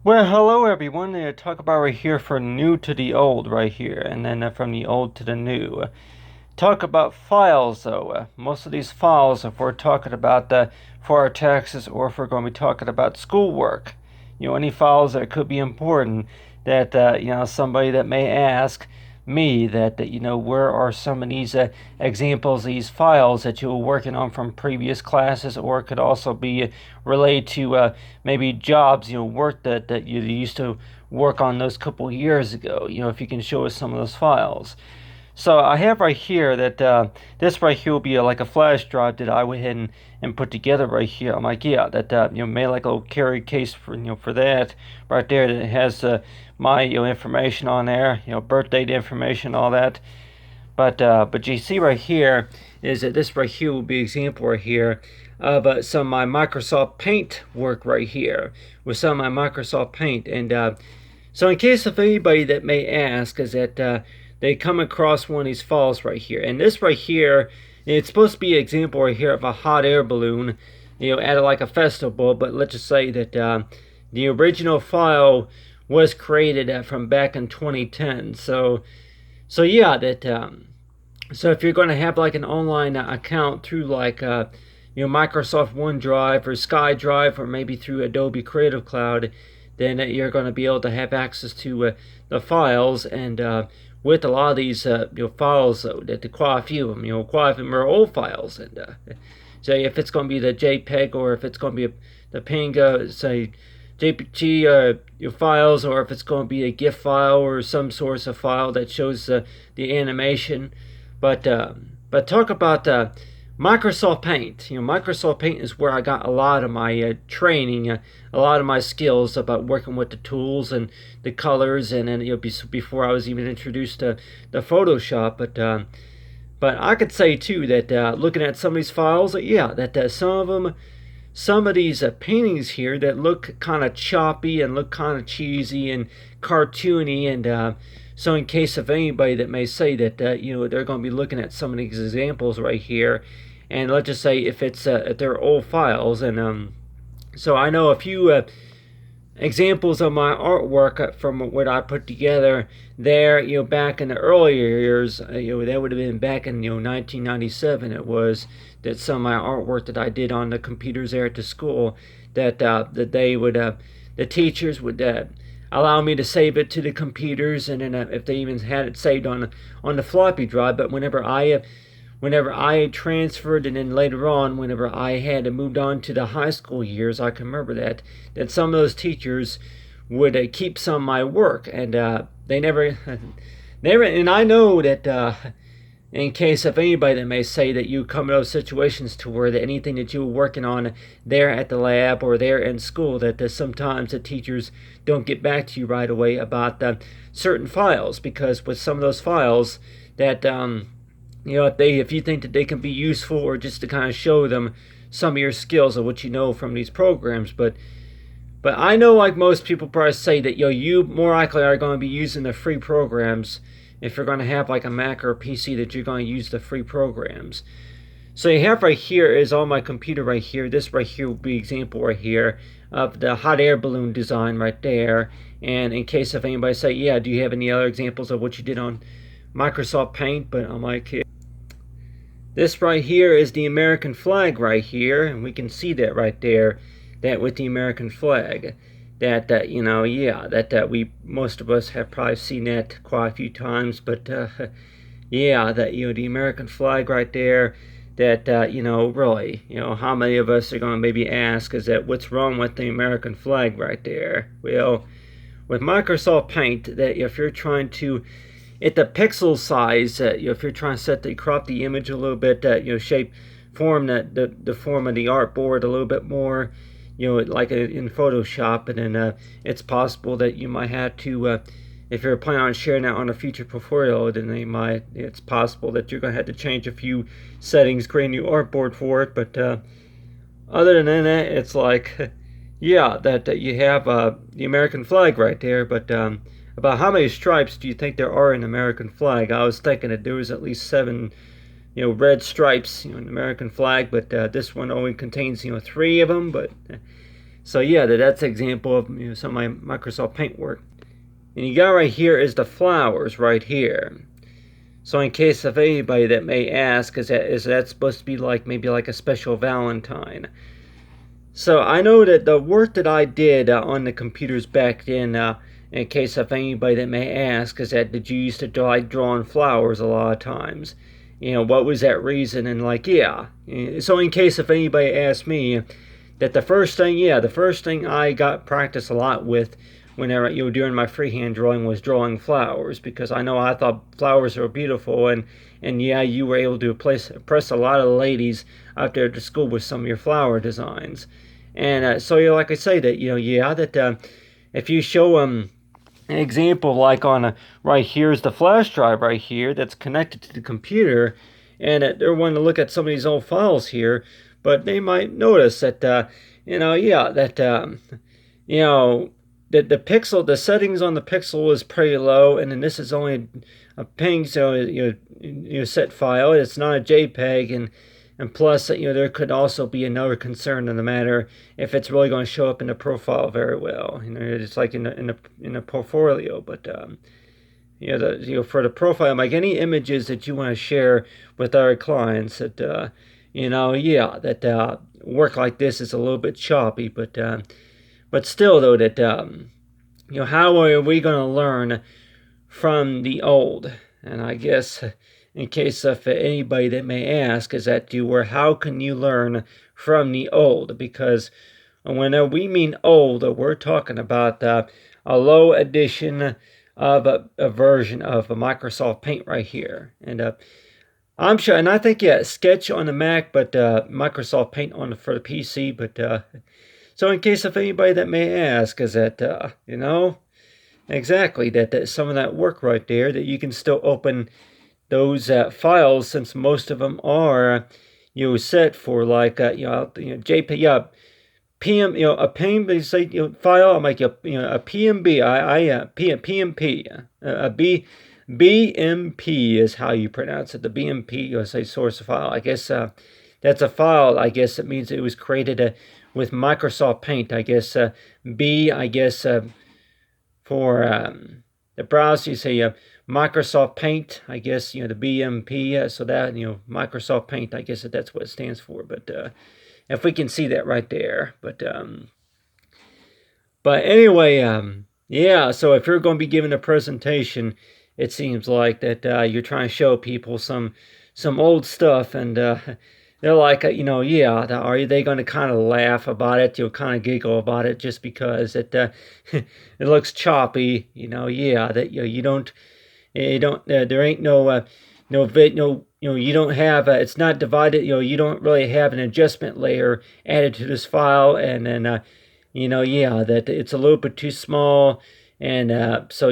Well, hello everyone. Talk about right here for new to the old right here, and then from the old to the new. Talk about files though. Most of these files, if we're talking about for our taxes or if we're going to be talking about schoolwork, any files that could be important that somebody that may ask me that where are some of these examples, these files that you were working on from previous classes, or it could also be related to maybe jobs, work that you used to work on those couple years ago. If you can show us some of those files. So I have right here that this right here will be like a flash drive that I went ahead and put together right here. I'm like, yeah, that made like a little carry case for for that right there that has my information on there, birth date information, all that. But you see right here is that this right here will be an example right here of some of my Microsoft Paint work right here with some of my Microsoft Paint. And so in case of anybody that may ask is that they come across one of these files right here. And this right here, it's supposed to be an example right here of a hot air balloon, at like a festival. But let's just say that the original file was created from back in 2010. So yeah, that so if you're going to have like an online account through like Microsoft OneDrive or SkyDrive or maybe through Adobe Creative Cloud, then you're going to be able to have access to the files. And with a lot of these files, though, that quite a few of them, quite a few of them are old files. And say if it's going to be the JPEG or if it's going to be the PNG, say JPG files, or if it's going to be a GIF file or some source of file that shows the animation. But talk about Microsoft Paint. Microsoft Paint is where I got a lot of my training, a lot of my skills about working with the tools and the colors, and then before I was even introduced to the Photoshop. But I could say too that looking at some of these files, yeah, that some of these paintings here that look kind of choppy and look kind of cheesy and cartoony. And so in case of anybody that may say that they're going to be looking at some of these examples right here, and let's just say if they're old files. And so I know a few examples of my artwork from what I put together there, back in the earlier years. That would have been back in 1997. It was that some of my artwork that I did on the computers there at the school, that they would the teachers would allow me to save it to the computers, and then if they even had it saved on the floppy drive. But whenever I transferred, and then later on, whenever I had moved on to the high school years, I can remember that some of those teachers would keep some of my work, and they never, never. And I know that in case of anybody that may say that you come to those situations to where that anything that you were working on there at the lab or there in school, that sometimes the teachers don't get back to you right away about certain files, because with some of those files that if you think that they can be useful, or just to kind of show them some of your skills of what you know from these programs. But I know, like most people probably say, that you more likely are going to be using the free programs if you're going to have like a Mac or a PC, that you're going to use the free programs. So you have right here is on my computer right here. This right here will be example right here of the hot air balloon design right there. And in case if anybody say, yeah, do you have any other examples of what you did on Microsoft Paint? But I'm like, this right here is the American flag right here, and we can see that right there, that with the American flag, that yeah, that we, most of us have probably seen that quite a few times. But yeah, that the American flag right there, that really, how many of us are going to maybe ask is that what's wrong with the American flag right there? Well, with Microsoft Paint, that if you're trying to at the pixel size, if you're trying to crop the image a little bit, shape, form the form of the artboard a little bit more, like in Photoshop. And then it's possible that you might have to, if you're planning on sharing that on a future portfolio, then it's possible that you're going to have to change a few settings, create a new artboard for it. But other than that, it's like, yeah, that you have the American flag right there. But about how many stripes do you think there are in the American flag? I was thinking that there was at least 7, red stripes, in the American flag. But this one only contains, 3 of them. But So yeah, that's an example of some of my Microsoft Paint work. And you got right here is the flowers right here. So in case of anybody that may ask, is that supposed to be like maybe like a special Valentine? So I know that the work that I did on the computers back then, in case of anybody that may ask, is that did you used to like drawing flowers a lot of times? What was that reason? And like, yeah. So in case if anybody asked me, that the first thing I got practice a lot with whenever during my freehand drawing was drawing flowers, because I thought flowers were beautiful, and yeah, you were able to impress a lot of the ladies out there to school with some of your flower designs. And so like I say that that if you show an example like on right here's the flash drive right here that's connected to the computer, and they're wanting to look at some of these old files here, but they might notice that the settings on the pixel is pretty low, and then this is only a ping, so set file. It's not a JPEG, and plus there could also be another concern in the matter if it's really going to show up in the profile very well. It's like in the portfolio, but for the profile, like any images that you want to share with our clients, that work like this is a little bit choppy, but still though that how are we going to learn from the old? And I guess in case of anybody that may ask, is that how can you learn from the old? Because when we mean old, we're talking about a low edition of a version of a Microsoft Paint right here. And I'm sure, and I think Sketch on the Mac, but Microsoft Paint for the PC. But so in case of anybody that may ask, is that exactly that some of that work right there, that you can still open those files, since most of them are set for like JPEG, PM, a PNG file. I'm like a PMB, PMP, BMP is how you pronounce it. The BMP, say source file. I guess that's a file. I guess it means it was created with Microsoft Paint. I guess B. I guess for the browser, you say Microsoft Paint. I guess the BMP. So that Microsoft Paint. I guess that's what it stands for. But if we can see that right there. But anyway, yeah. So if you're going to be giving a presentation, it seems like that you're trying to show people some old stuff, and they're like, are they going to kind of laugh about it? You'll kind of giggle about it just because it it looks choppy. That you don't there ain't no you don't have it's not divided. You don't really have an adjustment layer added to this file, and then that it's a little bit too small, and so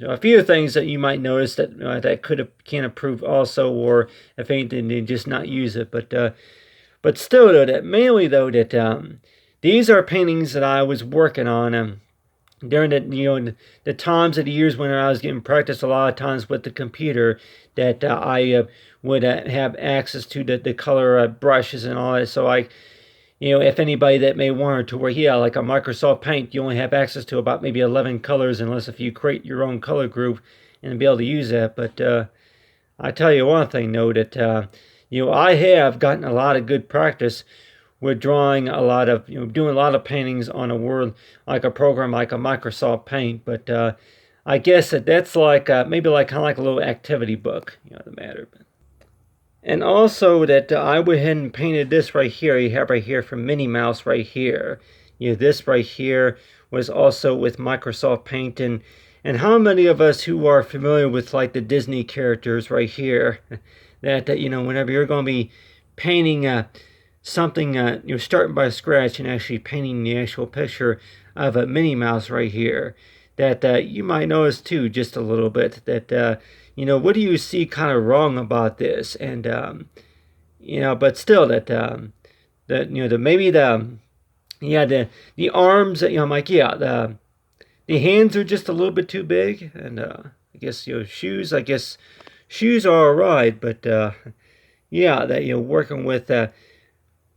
a few things that you might notice that that can improve also, or if anything, then just not use it. But still though, that mainly though that these are paintings that I was working on during the times of the years when I was getting practice a lot of times with the computer, that I would have access to the color brushes and all that. So if anybody that may want to, where like a Microsoft Paint, you only have access to about maybe 11 colors, unless if you create your own color group and be able to use that. But I tell you one thing though, that I have gotten a lot of good practice with drawing a lot of doing a lot of paintings on a word like a program like a Microsoft Paint. But I guess that's like maybe like kind of like a little activity book, the matter. And also that I went ahead and painted this right here. You have right here from Minnie Mouse right here. This right here was also with Microsoft Paint. And how many of us who are familiar with like the Disney characters right here, that whenever you're going to be painting something, you're starting by scratch and actually painting the actual picture of a Minnie Mouse right here, that you might notice too just a little bit that what do you see kind of wrong about this? And but still that maybe the arms, I'm like, the hands are just a little bit too big, and I guess shoes. I guess shoes are alright, but that working with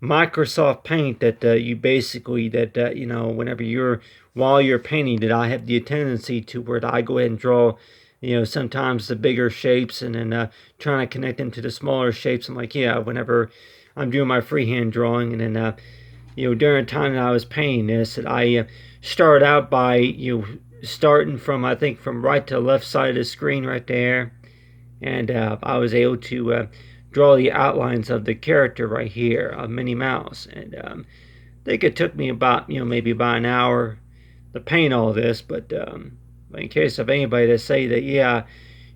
Microsoft Paint that you basically that whenever while you're painting, that I have the tendency to where I go ahead and draw, sometimes the bigger shapes and then trying to connect them to the smaller shapes. I'm like, yeah, whenever I'm doing my freehand drawing, and then during the time that I was painting this, that I started out by starting from, I think, from right to left side of the screen right there, and I was able to draw the outlines of the character right here of Minnie Mouse. And I think it took me about maybe about an hour to paint all this. But in case of anybody to say that, yeah,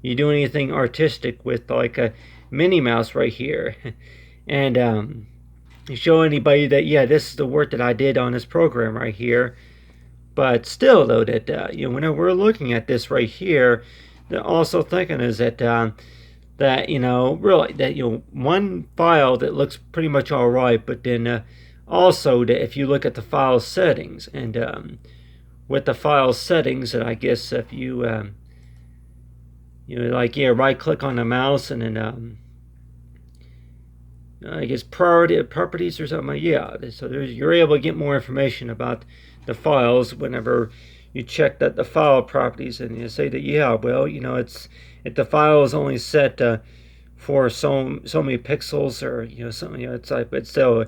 you do anything artistic with like a Minnie Mouse right here, and show anybody that, yeah, this is the work that I did on this program right here. But still, though, that whenever we're looking at this right here, they're also thinking is that that really that one file that looks pretty much all right, but then also that if you look at the file settings, and with the file settings, that I guess if you like, yeah, right click on the mouse and then I guess properties or something. Yeah, so you're able to get more information about the files whenever you check that the file properties, and you say that, yeah, well, it's if the file is only set for so many pixels, or something, it's like, but still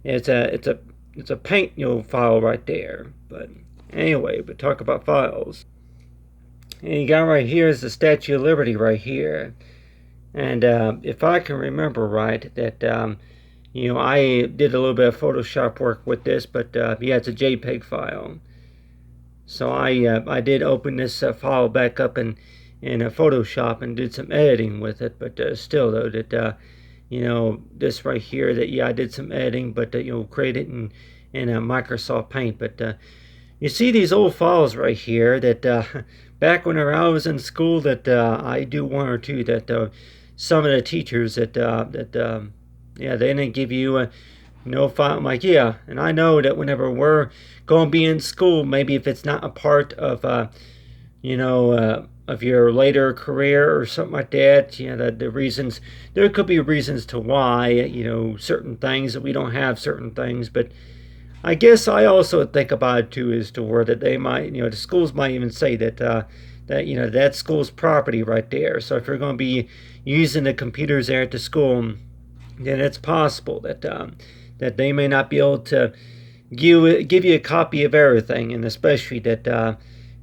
it's a paint file right there. But anyway, but talk about files, and you got right here is the Statue of Liberty right here. And if I can remember right, that I did a little bit of Photoshop work with this, but yeah, it's a JPEG file. So I did open this file back up in Photoshop and did some editing with it. But still, though, that this right here, that, yeah, I did some editing, but created in Microsoft Paint. But you see these old files right here that back whenever I was in school, that I do one or two that some of the teachers that yeah, they didn't give you no file. I'm like, yeah, and I know that whenever we're going to be in school, maybe if it's not a part of of your later career or something like that, the reasons, there could be reasons to why certain things, that we don't have certain things. But I guess I also think about it too, as to where that they might, the schools might even say that that school's property right there. So if you're going to be using the computers there at the school, then it's possible that that they may not be able to give you a copy of everything, and especially that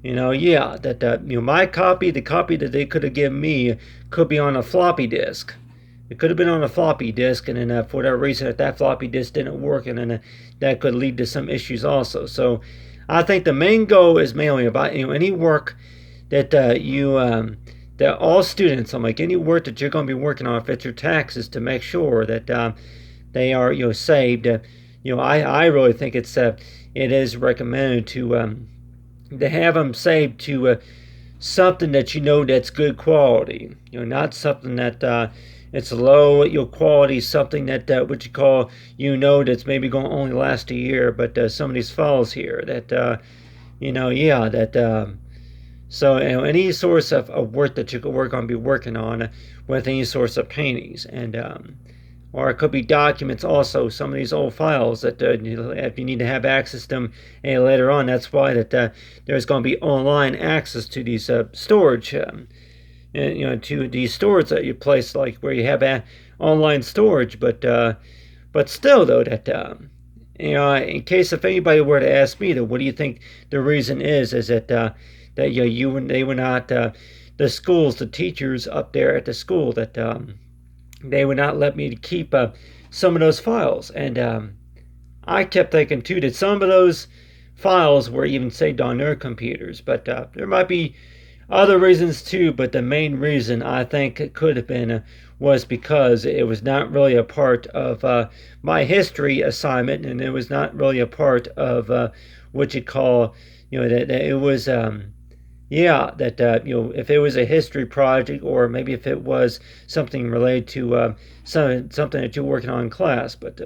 yeah, that my copy, the copy that they could have given me, could be on a floppy disk. It could have been on a floppy disk, and then for whatever reason, if that floppy disk didn't work, and then that could lead to some issues also. So I think the main goal is mainly about any work that that all students, I'm like, any work that you're going to be working on, if it's your taxes, to make sure that they are saved. I really think it is recommended to have them saved to something that that's good quality. Not something that it's low quality, something that what you call that's maybe going to only last a year. But some of these files here that yeah, that so any source of work that you could work on, be working on with any source of paintings, and or it could be documents also. Some of these old files that if you need to have access to them later on, that's why that there's going to be online access to these storage, and to these storage that you place, like where you have online storage. But still, though, that in case if anybody were to ask me, that what do you think the reason is that that they were not the schools, the teachers up there at the school, that they would not let me keep some of those files. And I kept thinking too that some of those files were even saved on their computers. But there might be other reasons too. But the main reason I think it could have been was because it was not really a part of my history assignment, and it was not really a part of what you call that it was. Yeah, that if it was a history project, or maybe if it was something related to something that you're working on in class. But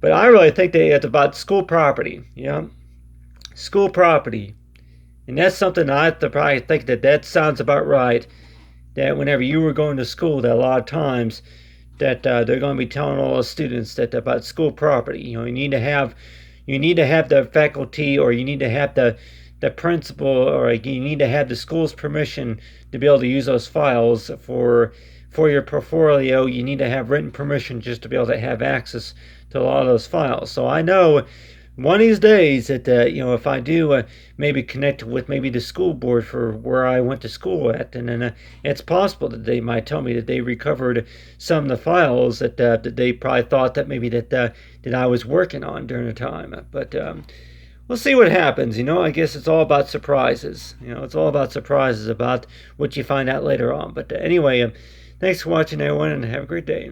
I really think that it's about school property. School property, and that's something I probably think that sounds about right. That whenever you were going to school, that a lot of times that they're going to be telling all the students that about school property. You need to have the faculty, or you need to have the principal, or you need to have the school's permission to be able to use those files for your portfolio. You need to have written permission just to be able to have access to a lot of those files. So I know one of these days that if I do maybe connect with maybe the school board for where I went to school at, and then it's possible that they might tell me that they recovered some of the files that they probably thought that maybe that I was working on during the time. But we'll see what happens. I guess it's all about surprises. It's all about surprises about what you find out later on. But anyway, thanks for watching, everyone, and have a great day.